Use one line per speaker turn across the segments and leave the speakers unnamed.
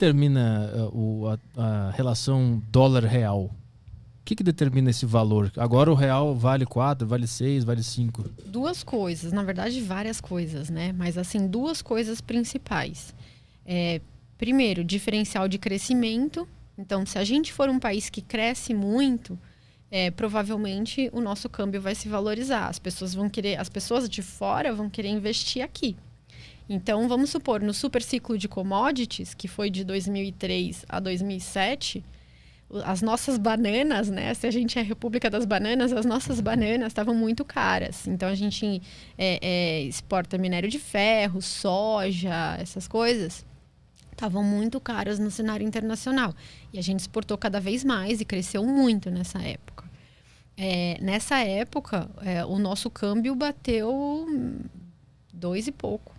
determina a relação dólar-real? O que determina esse valor? Agora o real vale 4, vale 6, vale 5?
Duas coisas, na verdade várias coisas, né? Mas assim, duas coisas principais. Primeiro, diferencial de crescimento. Então, se a gente for um país que cresce muito, provavelmente o nosso câmbio vai se valorizar. As pessoas de fora vão querer investir aqui. Então, vamos supor, no super ciclo de commodities, que foi de 2003 a 2007, as nossas bananas, né? Se a gente é a República das Bananas, as nossas bananas estavam muito caras. Então, a gente exporta minério de ferro, soja, essas coisas. Estavam muito caras no cenário internacional. E a gente exportou cada vez mais e cresceu muito nessa época. Nessa época, o nosso câmbio bateu 2 e pouco.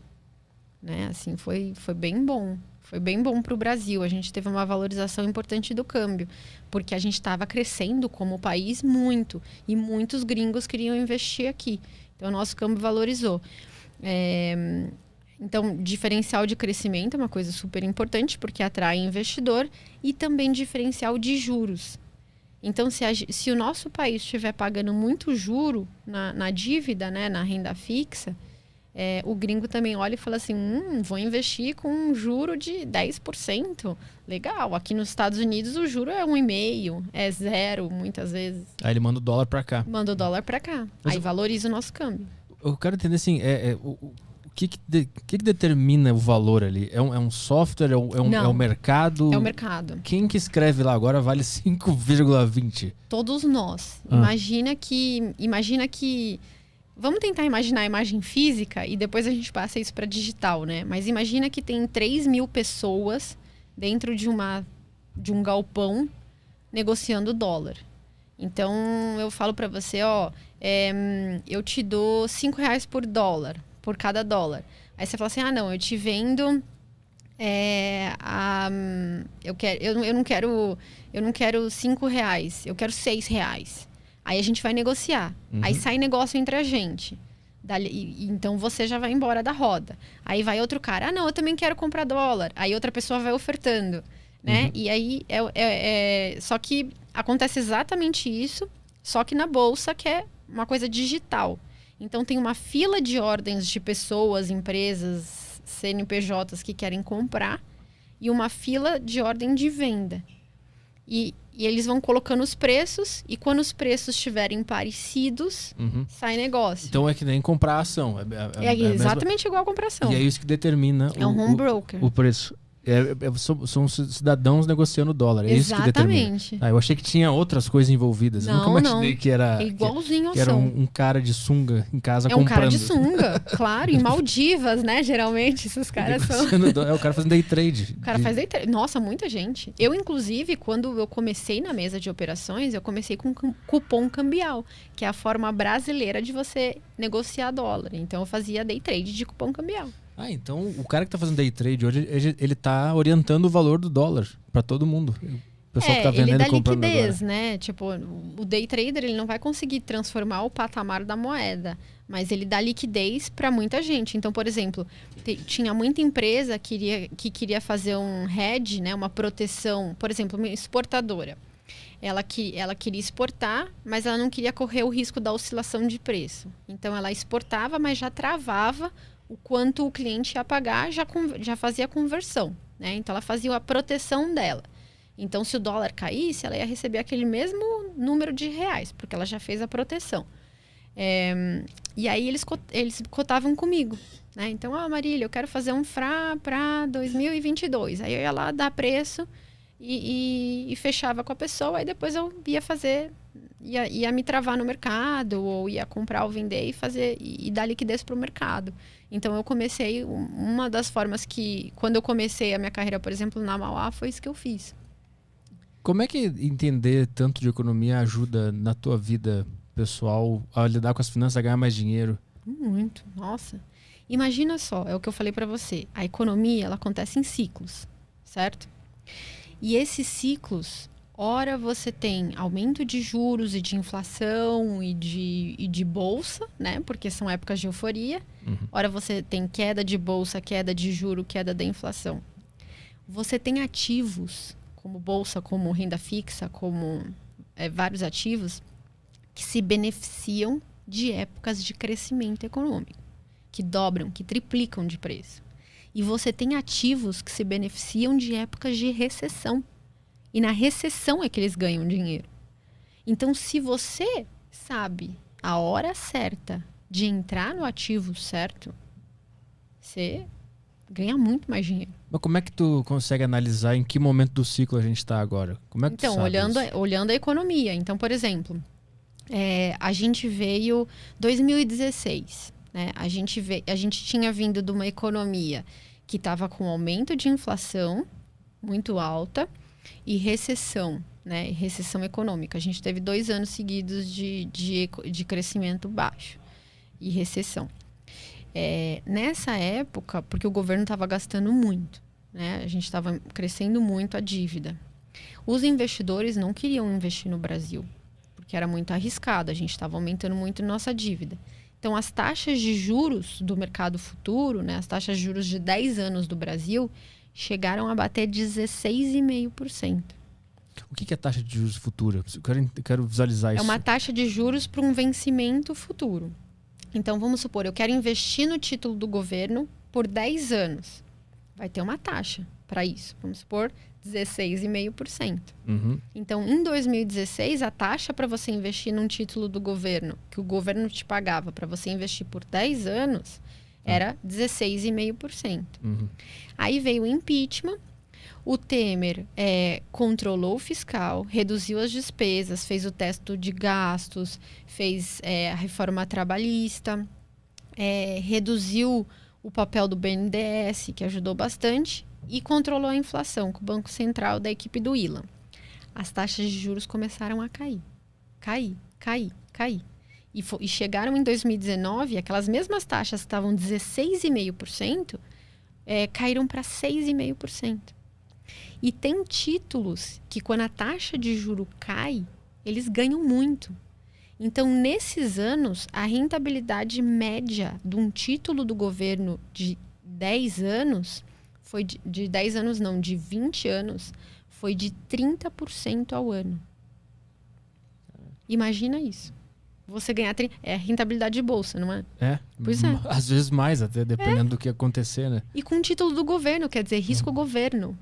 Né? Assim, foi bem bom. Foi bem bom para o Brasil. A gente teve uma valorização importante do câmbio, porque a gente estava crescendo como país muito. E muitos gringos queriam investir aqui. Então, o nosso câmbio valorizou. Então, diferencial de crescimento é uma coisa super importante, porque atrai investidor. E também diferencial de juros. Então, se o nosso país estiver pagando muito juro na dívida, né, na renda fixa, o gringo também olha e fala assim, vou investir com um juro de 10%. Legal, aqui nos Estados Unidos o juro é 1,5%, é 0 muitas vezes.
Aí ele manda o dólar para cá.
Manda o dólar para cá. Aí valoriza o nosso câmbio.
Eu quero entender assim, o que determina o valor ali? É um software? É um mercado?
É o mercado.
Quem que escreve lá agora vale 5,20?
Todos nós. Imagina que... Vamos tentar imaginar a imagem física e depois a gente passa isso para digital, né? Mas imagina que tem 3.000 pessoas dentro de um galpão negociando dólar. Então, eu falo para você, eu te dou R$5 por dólar, por cada dólar. Aí você fala assim, não, eu te vendo... eu não quero R$5, eu quero R$6. Aí a gente vai negociar. Aí sai negócio entre a gente. Então você já vai embora da roda. Aí vai outro cara. Não, eu também quero comprar dólar. Aí outra pessoa vai ofertando. Né? E aí só que acontece exatamente isso, só que na bolsa, que é uma coisa digital. Então tem uma fila de ordens de pessoas, empresas, CNPJs que querem comprar e uma fila de ordem de venda. E eles vão colocando os preços e quando os preços estiverem parecidos, sai negócio.
Então é que nem comprar ação.
É exatamente igual a comprar ação.
E é isso que determina
um home broker.
O preço. São cidadãos negociando dólar. É isso que determina. Eu achei que tinha outras coisas envolvidas. Eu nunca imaginei que era...
É igualzinho
que era um cara de sunga em casa comprando.
É um cara de sunga, claro. Em Maldivas, né? Geralmente, esses caras são...
o cara fazendo day trade.
O cara faz day trade. Nossa, muita gente. Eu, inclusive, quando eu comecei na mesa de operações, eu comecei com cupom cambial, que é a forma brasileira de você negociar dólar. Então, eu fazia day trade de cupom cambial.
Então o cara que tá fazendo day trade hoje, ele tá orientando o valor do dólar para todo mundo. O pessoal que tá vendendo e comprando agora. Ele dá liquidez,
né? Tipo, o day trader, ele não vai conseguir transformar o patamar da moeda, mas ele dá liquidez para muita gente. Então, por exemplo, tinha muita empresa que queria fazer um hedge, né? Uma proteção, por exemplo, uma exportadora. Ela queria exportar, mas ela não queria correr o risco da oscilação de preço. Então, ela exportava, mas já travava o quanto o cliente ia pagar, já fazia a conversão, né? Então, ela fazia a proteção dela. Então, se o dólar caísse, ela ia receber aquele mesmo número de reais, porque ela já fez a proteção. E aí, eles cotavam comigo, né? Então, Marília, eu quero fazer um FRA para 2022. Aí, eu ia lá dar preço e fechava com a pessoa. Aí, depois eu ia fazer... Ia me travar no mercado, ou ia comprar ou vender e fazer e dar liquidez para o mercado. Então, eu comecei... Uma das formas que... Quando eu comecei a minha carreira, por exemplo, na Mauá, foi isso que eu fiz.
Como é que entender tanto de economia ajuda na tua vida pessoal a lidar com as finanças, a ganhar mais dinheiro?
Muito. Nossa. Imagina só, é o que eu falei para você. A economia, ela acontece em ciclos, certo? E esses ciclos... Ora você tem aumento de juros e de inflação e de bolsa, né? Porque são épocas de euforia. Ora você tem queda de bolsa, queda de juro, queda da inflação. Você tem ativos, como bolsa, como renda fixa, como vários ativos, que se beneficiam de épocas de crescimento econômico, que dobram, que triplicam de preço. E você tem ativos que se beneficiam de épocas de recessão. E na recessão é que eles ganham dinheiro. Então, se você sabe a hora certa de entrar no ativo certo, você ganha muito mais dinheiro.
Mas como é que tu consegue analisar em que momento do ciclo a gente está agora? Como é que tu sabe
olhando a economia. Então, por exemplo, a gente veio 2016, né? A gente tinha vindo de uma economia que estava com aumento de inflação muito alta e recessão, né? Recessão econômica. A gente teve 2 anos seguidos de crescimento baixo e recessão. Nessa época, porque o governo estava gastando muito, né? A gente estava crescendo muito a dívida. Os investidores não queriam investir no Brasil, porque era muito arriscado, a gente estava aumentando muito nossa dívida. Então, as taxas de juros do mercado futuro, né, as taxas de juros de 10 anos do Brasil, chegaram a bater 16,5%.
O que é taxa de juros futura? Eu quero visualizar isso.
É uma taxa de juros para um vencimento futuro. Então, vamos supor, eu quero investir no título do governo por 10 anos. Vai ter uma taxa para isso. Vamos supor, 16,5%.
Uhum.
Então, em 2016, a taxa para você investir num título do governo, que o governo te pagava para você investir por 10 anos, era 16,5%.
Uhum.
Aí veio o impeachment. O Temer controlou o fiscal, reduziu as despesas, fez o teto de gastos, fez a reforma trabalhista, reduziu o papel do BNDES, que ajudou bastante, e controlou a inflação com o Banco Central da equipe do Ilan. As taxas de juros começaram a cair. E chegaram em 2019, aquelas mesmas taxas que estavam 16,5%, caíram para 6,5%. E tem títulos que, quando a taxa de juro cai, eles ganham muito. Então, nesses anos, a rentabilidade média de um título do governo de 10 anos, foi de 10 anos não, de 20 anos, foi de 30% ao ano. Imagina isso. Você ganhar... rentabilidade de bolsa, não é? Pois é.
Às vezes mais, até dependendo do que acontecer, né?
E com o título do governo, quer dizer, risco governo.